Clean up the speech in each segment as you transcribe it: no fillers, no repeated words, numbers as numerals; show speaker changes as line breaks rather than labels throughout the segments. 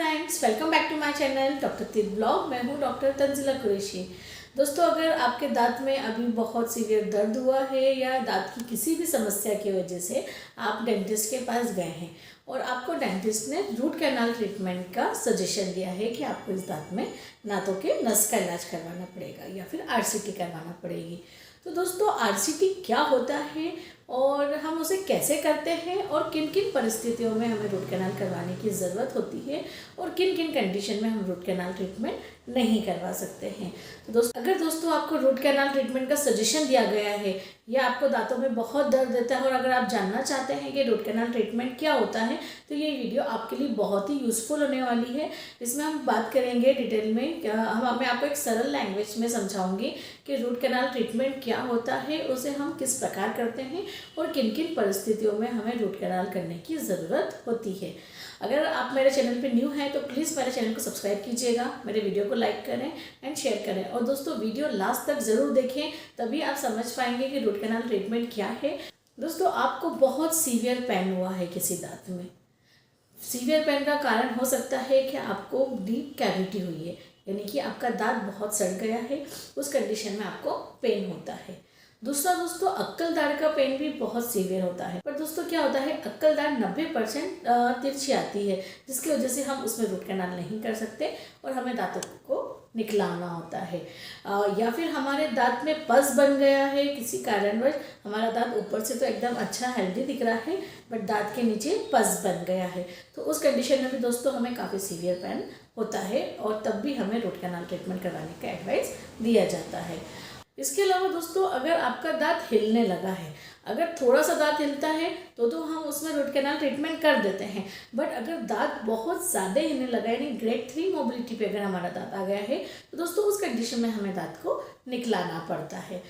Friends, welcome back to my channel doctor तिल blog. मैं हूँ डॉक्टर तंजिला कुरैशी। दोस्तों, अगर आपके दांत में अभी बहुत सीवियर दर्द हुआ है या दांत की किसी भी समस्या की वजह से आप डेंटिस्ट के पास गए हैं और आपको डेंटिस्ट ने रूट कैनाल ट्रीटमेंट का सजेशन दिया है कि आपको इस दांत में दांतों के नस का इलाज करवाना पड़ेगा या फिर आरसीटी करवाना पड़ेगी। तो दोस्तों, आरसीटी क्या होता है और हम उसे कैसे करते हैं और किन किन परिस्थितियों में हमें रूट कैनाल करवाने की ज़रूरत होती है और किन किन कंडीशन में हम रूट कैनाल ट्रीटमेंट नहीं करवा सकते हैं। तो दोस्तों आपको रूट कैनाल ट्रीटमेंट का सजेशन दिया गया है या आपको दांतों में बहुत दर्द देता है और अगर आप जानना चाहते हैं कि रूट कैनाल ट्रीटमेंट क्या होता है तो ये वीडियो आपके लिए बहुत ही यूज़फुल होने वाली है। इसमें हम बात करेंगे डिटेल में, मैं आपको एक सरल लैंग्वेज में समझाऊंगी कि रूट कैनाल ट्रीटमेंट क्या होता है, उसे हम किस प्रकार करते हैं और किन किन परिस्थितियों में हमें रूट कैनाल करने की ज़रूरत होती है। अगर आप मेरे चैनल पे न्यू हैं तो प्लीज़ मेरे चैनल को सब्सक्राइब कीजिएगा, मेरे वीडियो को लाइक करें एंड शेयर करें और दोस्तों वीडियो लास्ट तक ज़रूर देखें, तभी आप समझ पाएंगे कि रूट कैनाल ट्रीटमेंट क्या है। दोस्तों, आपको बहुत सीवियर पेन हुआ है किसी दांत में। सीवियर पेन का कारण हो सकता है कि आपको डीप कैविटी हुई है, यानी कि आपका दांत बहुत सड़ गया है, उस कंडीशन में आपको पेन होता है। दूसरा दोस्तों, अक्कल दाढ़ का पेन भी बहुत सीवियर होता है। पर दोस्तों क्या होता है, अक्कल दाढ़ 90% तिरछी आती है, जिसकी वजह से हम उसमें रूट कैनाल नहीं कर सकते और हमें दांतों को निकलाना होता है। या फिर हमारे दांत में पस बन गया है किसी कारणवश, हमारा दांत ऊपर से तो एकदम अच्छा हेल्दी दिख रहा है बट दांत के नीचे पस बन गया है, तो उस कंडीशन में भी दोस्तों हमें काफ़ी सीवियर पेन होता है और तब भी हमें रूट कैनाल ट्रीटमेंट करवाने का एडवाइस दिया जाता है। इसके अलावा दोस्तों, अगर आपका दांत हिलने लगा है, अगर थोड़ा सा दांत हिलता है तो हम उसमें रूट कैनाल ट्रीटमेंट कर देते हैं, बट अगर दांत बहुत ज़्यादा हिलने लगा यानी ग्रेड 3 मोबिलिटी पे अगर हमारा दांत आ गया है तो दोस्तों उस कंडीशन में हमें दांत को निकलाना पड़ता है।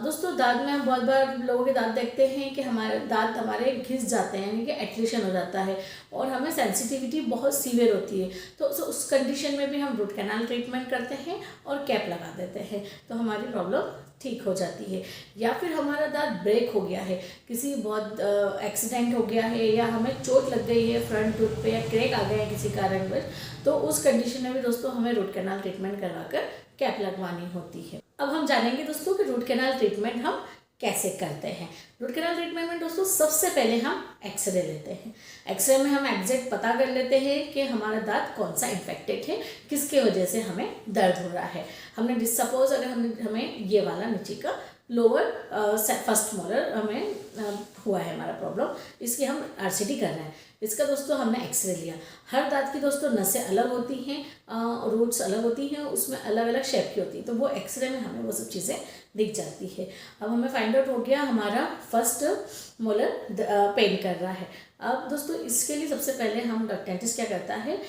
दोस्तों, दांत में हम बहुत बार लोगों के दांत देखते हैं कि हमारे दांत हमारे घिस जाते हैं, यानी कि एक्लेशन हो जाता है और हमें सेंसिटिविटी बहुत सीवियर होती है, तो उस कंडीशन में भी हम रूट कैनाल ट्रीटमेंट करते हैं और कैप लगा देते हैं, तो हमारी प्रॉब्लम ठीक हो जाती है। या फिर हमारा दांत ब्रेक हो गया है, किसी बहुत एक्सीडेंट हो गया है या हमें चोट लग गई है फ्रंट टूथ पे या क्रैक आ गया है किसी कारणवश, तो उस कंडीशन में भी दोस्तों हमें रूट कैनाल ट्रीटमेंट करवाकर कैप लगवानी होती है। अब हम जानेंगे दोस्तों कि रूट कैनाल ट्रीटमेंट हम कैसे करते हैं। रूट कैनाल ट्रीटमेंट में दोस्तों सबसे पहले हम एक्सरे लेते हैं। एक्सरे में हम एग्जैक्ट पता कर लेते हैं कि हमारा दांत कौन सा इन्फेक्टेड है, किसके वजह से हमें दर्द हो रहा है। हमने सपोज अगर हमें ये वाला नीचे का लोअर फर्स्ट मोलर हमें हुआ है हमारा प्रॉब्लम, इसकी हम आरसीटी कर रहे हैं। इसका दोस्तों हमने एक्सरे लिया। हर दांत की दोस्तों नसें अलग होती हैं, रूट्स अलग होती हैं, उसमें अलग अलग शेप की होती है, तो वो एक्सरे में हमें वो सब चीज़ें दिख जाती है। अब हमें फाइंड आउट हो गया हमारा फर्स्ट मोलर पेन कर रहा है। अब दोस्तों इसके लिए सबसे पहले हम डेंटिस्ट क्या करता है,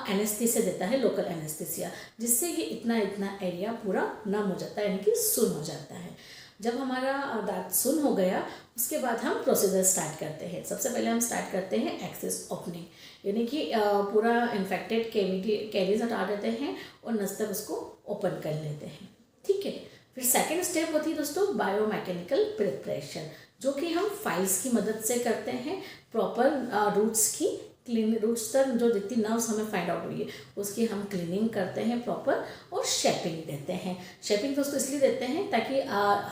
एनेस्थीसिया देता है, लोकल एनेस्थीसिया, जिससे कि इतना एरिया पूरा नम हो जाता है, यानी कि सुन्न हो जाता है। जब हमारा दांत सुन्न हो गया उसके बाद हम प्रोसीजर स्टार्ट करते हैं। सबसे पहले हम स्टार्ट करते हैं एक्सेस ओपनिंग, यानी कि पूरा इन्फेक्टेड कैविटीज हटा देते हैं और नस तक उसको ओपन कर लेते हैं, ठीक है। फिर सेकेंड स्टेप होती है दोस्तों बायोमैकेनिकल प्रिपरेशन, जो कि हम फाइल्स की मदद से करते हैं। प्रॉपर रूट्स की रूट्स तक जो जितनी नर्व्स हमें फाइंड आउट हुई है उसकी हम क्लीनिंग करते हैं प्रॉपर और शेपिंग देते हैं। शेपिंग दोस्तों इसलिए देते हैं ताकि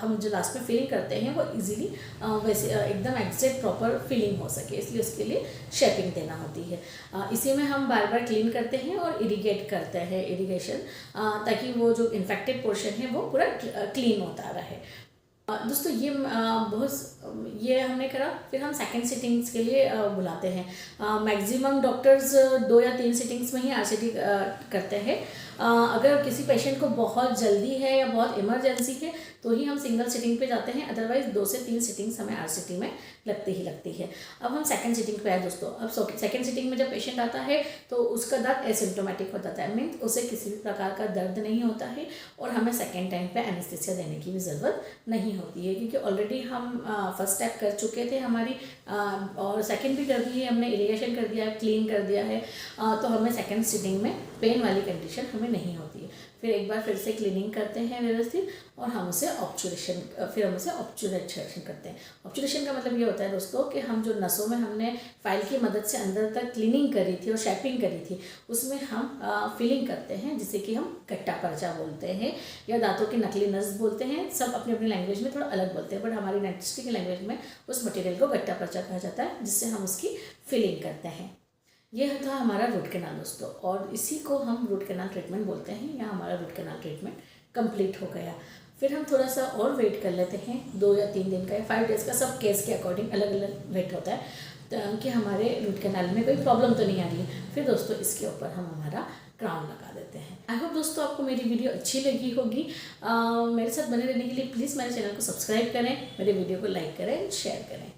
हम जो लास्ट में फिलिंग करते हैं वो इजीली वैसे एकदम एग्जैक्ट प्रॉपर फिलिंग हो सके, इसलिए उसके लिए शेपिंग देना होती है। इसी में हम बार बार क्लीन करते हैं और इरीगेट करते हैं, इरीगेशन, ताकि वो जो इन्फेक्टेड पोर्शन है वो पूरा क्लीन होता रहे। दोस्तों ये हमने करा। फिर हम सेकंड सिटिंग्स के लिए बुलाते हैं। मैक्सिमम डॉक्टर्स 2 या 3 सिटिंग्स में ही आरसीटी करते हैं। अगर किसी पेशेंट को बहुत जल्दी है या बहुत इमरजेंसी है तो ही हम सिंगल सिटिंग पे जाते हैं, अदरवाइज 2 से 3 सिटिंग्स हमें आरसीटी में लगती है। अब हम सेकंड सिटिंग पे आए दोस्तों। अब सेकंड सिटिंग में जब पेशेंट आता है तो उसका दांत एसिम्प्टोमेटिक हो जाता है, मीन्स उसे किसी भी प्रकार का दर्द नहीं होता है और हमें सेकेंड टाइम पे एनेस्थीसिया देने की भी ज़रूरत नहीं होती है, क्योंकि ऑलरेडी हम फर्स्ट स्टेप कर चुके थे हमारी और सेकंड भी कर दी है हमने, इरिगेशन कर दिया है, क्लीन कर दिया है, तो हमें सेकंड सिटिंग में पेन वाली कंडीशन हमें नहीं होती है। फिर एक बार फिर से क्लीनिंग करते हैं व्यवस्थित और हम उसे ऑब्चुरेशन करते हैं। ऑब्चुरेशन का मतलब ये होता है दोस्तों कि हम जो नसों में हमने फाइल की मदद से अंदर तक क्लीनिंग करी थी और शेपिंग करी थी, उसमें हम फिलिंग करते हैं, जिसे कि हम गट्टा पर्चा बोलते हैं या दांतों की नकली नस बोलते हैं। सब अपनी अपनी लैंग्वेज में थोड़ा अलग बोलते हैं, बट हमारी डेंटिस्ट्री की लैंग्वेज में उस मटेरियल को गट्टा पर्चा कहा जाता है, जिससे हम उसकी फिलिंग करते हैं। ये था हमारा रूट कैनाल दोस्तों, और इसी को हम रूट कैनाल ट्रीटमेंट बोलते हैं, या हमारा रूट कैनाल ट्रीटमेंट कंप्लीट हो गया। फिर हम थोड़ा सा और वेट कर लेते हैं, 2 या 3 दिन का या 5 डेज़ का, सब केस के अकॉर्डिंग अलग अलग वेट होता है, कि हमारे रूट कैनाल में कोई प्रॉब्लम तो नहीं आ रही है। फिर दोस्तों इसके ऊपर हम हमारा क्राउन लगा देते हैं। आई होप दोस्तों आपको मेरी वीडियो अच्छी लगी होगी। मेरे साथ बने रहने के लिए प्लीज़ मेरे चैनल को सब्सक्राइब करें, मेरे वीडियो को लाइक करें, शेयर करें।